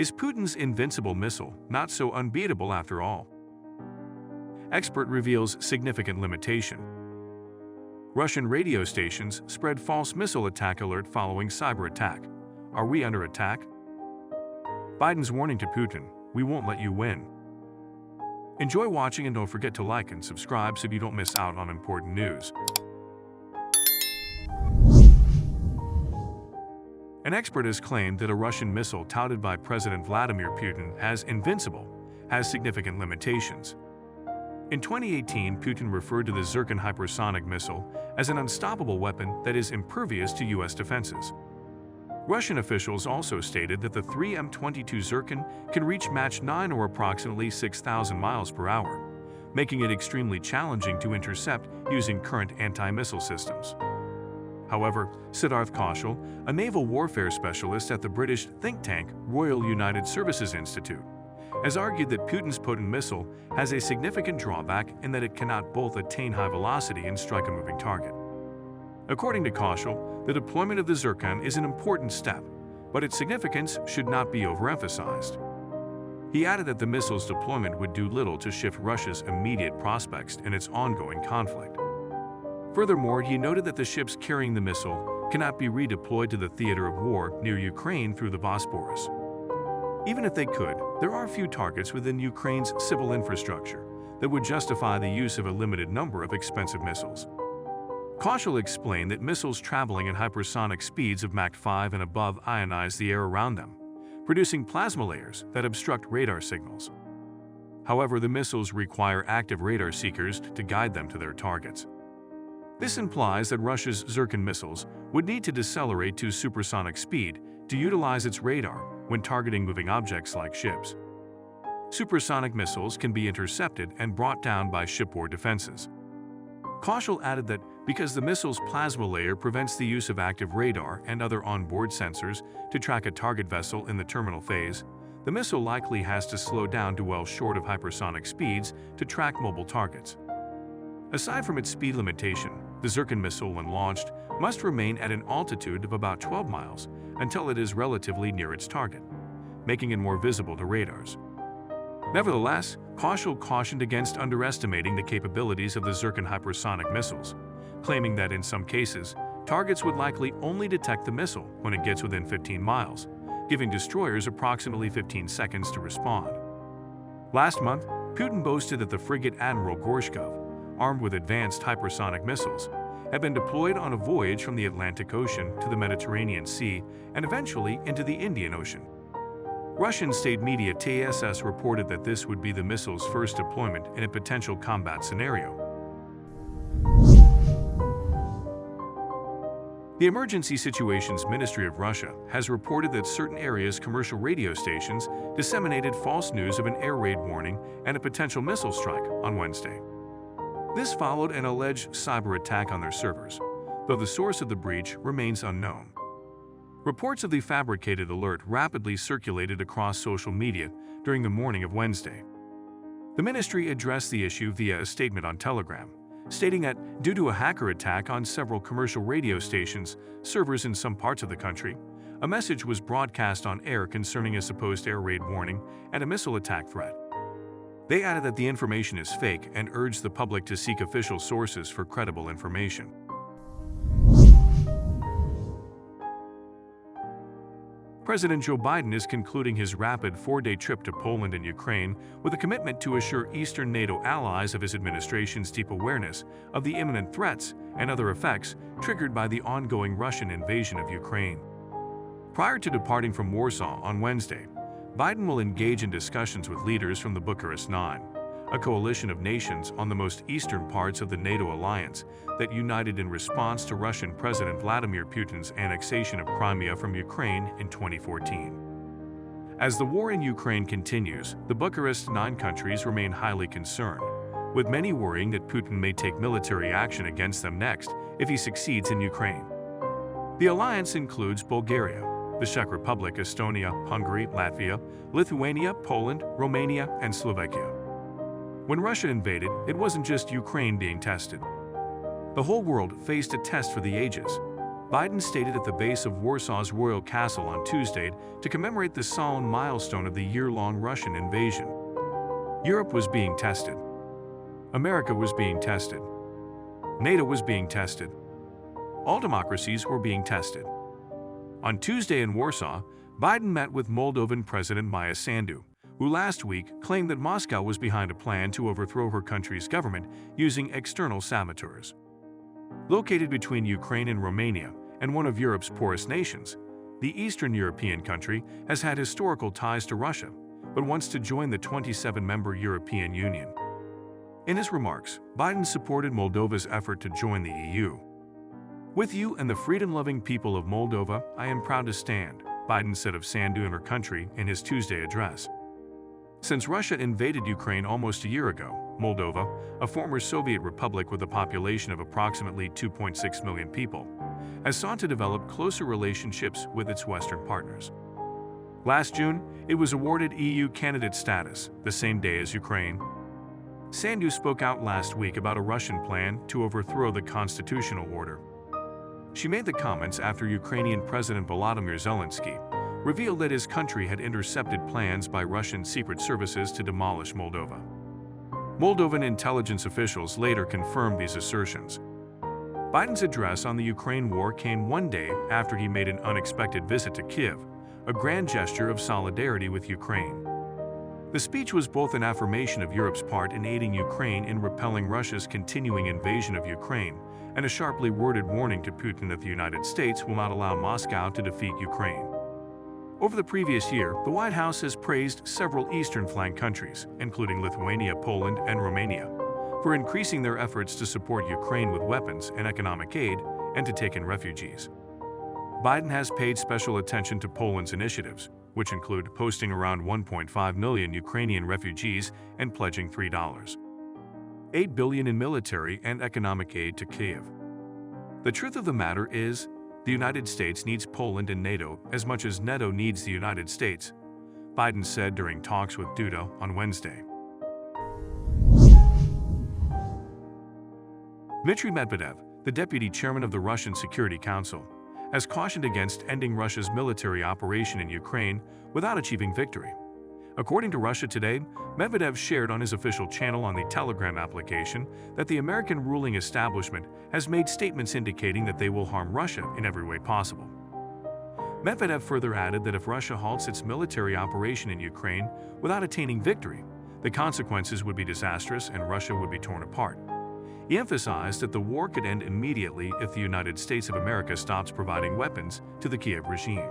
Is Putin's invincible missile not so unbeatable after all? Expert reveals significant limitation. Russian radio stations spread false missile attack alert following cyber attack. Are we under attack? Biden's warning to Putin, we won't let you win. Enjoy watching and don't forget to like and subscribe so you don't miss out on important news. An expert has claimed that a Russian missile touted by President Vladimir Putin as invincible has significant limitations. In 2018, Putin referred to the Zircon hypersonic missile as an unstoppable weapon that is impervious to U.S. defenses. Russian officials also stated that the 3M-22 Zircon can reach Mach 9 or approximately 6,000 miles per hour, making it extremely challenging to intercept using current anti-missile systems. However, Siddharth Kaushal, a naval warfare specialist at the British think tank Royal United Services Institute, has argued that Putin's potent missile has a significant drawback in that it cannot both attain high velocity and strike a moving target. According to Kaushal, the deployment of the Zircon is an important step, but its significance should not be overemphasized. He added that the missile's deployment would do little to shift Russia's immediate prospects in its ongoing conflict. Furthermore, he noted that the ships carrying the missile cannot be redeployed to the theater of war near Ukraine through the Bosporus. Even if they could, there are few targets within Ukraine's civil infrastructure that would justify the use of a limited number of expensive missiles. Kaushal explained that missiles traveling at hypersonic speeds of Mach 5 and above ionize the air around them, producing plasma layers that obstruct radar signals. However, the missiles require active radar seekers to guide them to their targets. This implies that Russia's Zircon missiles would need to decelerate to supersonic speed to utilize its radar when targeting moving objects like ships. Supersonic missiles can be intercepted and brought down by shipboard defenses. Kaushal added that because the missile's plasma layer prevents the use of active radar and other onboard sensors to track a target vessel in the terminal phase, the missile likely has to slow down to well short of hypersonic speeds to track mobile targets. Aside from its speed limitation, the Zircon missile, when launched, must remain at an altitude of about 12 miles until it is relatively near its target, making it more visible to radars. Nevertheless, Kaushal cautioned against underestimating the capabilities of the Zircon hypersonic missiles, claiming that in some cases, targets would likely only detect the missile when it gets within 15 miles, giving destroyers approximately 15 seconds to respond. Last month, Putin boasted that the frigate Admiral Gorshkov, armed with advanced hypersonic missiles, had been deployed on a voyage from the Atlantic Ocean to the Mediterranean Sea and eventually into the Indian Ocean. Russian state media TSS reported that this would be the missile's first deployment in a potential combat scenario. The Emergency Situations Ministry of Russia has reported that certain areas' commercial radio stations disseminated false news of an air raid warning and a potential missile strike on Wednesday. This followed an alleged cyber attack on their servers, though the source of the breach remains unknown. Reports of the fabricated alert rapidly circulated across social media during the morning of Wednesday. The ministry addressed the issue via a statement on Telegram, stating that due to a hacker attack on several commercial radio stations, servers in some parts of the country, a message was broadcast on air concerning a supposed air raid warning and a missile attack threat. They added that the information is fake and urged the public to seek official sources for credible information. President Joe Biden is concluding his rapid four-day trip to Poland and Ukraine with a commitment to assure Eastern NATO allies of his administration's deep awareness of the imminent threats and other effects triggered by the ongoing Russian invasion of Ukraine. Prior to departing from Warsaw on Wednesday, Biden will engage in discussions with leaders from the Bucharest Nine, a coalition of nations on the most eastern parts of the NATO alliance that united in response to Russian President Vladimir Putin's annexation of Crimea from Ukraine in 2014. As the war in Ukraine continues, the Bucharest Nine countries remain highly concerned, with many worrying that Putin may take military action against them next if he succeeds in Ukraine. The alliance includes Bulgaria, the Czech Republic, Estonia, Hungary, Latvia, Lithuania, Poland, Romania, and Slovakia. When Russia invaded, it wasn't just Ukraine being tested. The whole world faced a test for the ages. Biden stated at the base of Warsaw's Royal Castle on Tuesday to commemorate the solemn milestone of the year-long Russian invasion. Europe was being tested. America was being tested. NATO was being tested. All democracies were being tested. On Tuesday in Warsaw, Biden met with Moldovan President Maya Sandu, who last week claimed that Moscow was behind a plan to overthrow her country's government using external saboteurs. Located between Ukraine and Romania and one of Europe's poorest nations, the Eastern European country has had historical ties to Russia, but wants to join the 27-member European Union. In his remarks, Biden supported Moldova's effort to join the EU. "With you and the freedom-loving people of Moldova, I am proud to stand," Biden said of Sandu and her country in his Tuesday address. Since Russia invaded Ukraine almost a year ago, Moldova, a former Soviet republic with a population of approximately 2.6 million people, has sought to develop closer relationships with its Western partners. Last June, it was awarded EU candidate status, the same day as Ukraine. Sandu spoke out last week about a Russian plan to overthrow the constitutional order. She made the comments after Ukrainian President Volodymyr Zelensky revealed that his country had intercepted plans by Russian secret services to demolish Moldova. Moldovan intelligence officials later confirmed these assertions. Biden's address on the Ukraine war came one day after he made an unexpected visit to Kyiv, a grand gesture of solidarity with Ukraine. The speech was both an affirmation of Europe's part in aiding Ukraine in repelling Russia's continuing invasion of Ukraine and a sharply worded warning to Putin that the United States will not allow Moscow to defeat Ukraine. Over the previous year, the White House has praised several eastern flank countries, including Lithuania, Poland, and Romania, for increasing their efforts to support Ukraine with weapons and economic aid and to take in refugees. Biden has paid special attention to Poland's initiatives, which include hosting around 1.5 million Ukrainian refugees and pledging $3.8 billion in military and economic aid to Kyiv. The truth of the matter is, the United States needs Poland and NATO as much as NATO needs the United States, Biden said during talks with Duda on Wednesday. Dmitry Medvedev, the deputy chairman of the Russian Security Council, has cautioned against ending Russia's military operation in Ukraine without achieving victory. According to Russia Today, Medvedev shared on his official channel on the Telegram application that the American ruling establishment has made statements indicating that they will harm Russia in every way possible. Medvedev further added that if Russia halts its military operation in Ukraine without attaining victory, the consequences would be disastrous and Russia would be torn apart. He emphasized that the war could end immediately if the United States of America stops providing weapons to the Kyiv regime.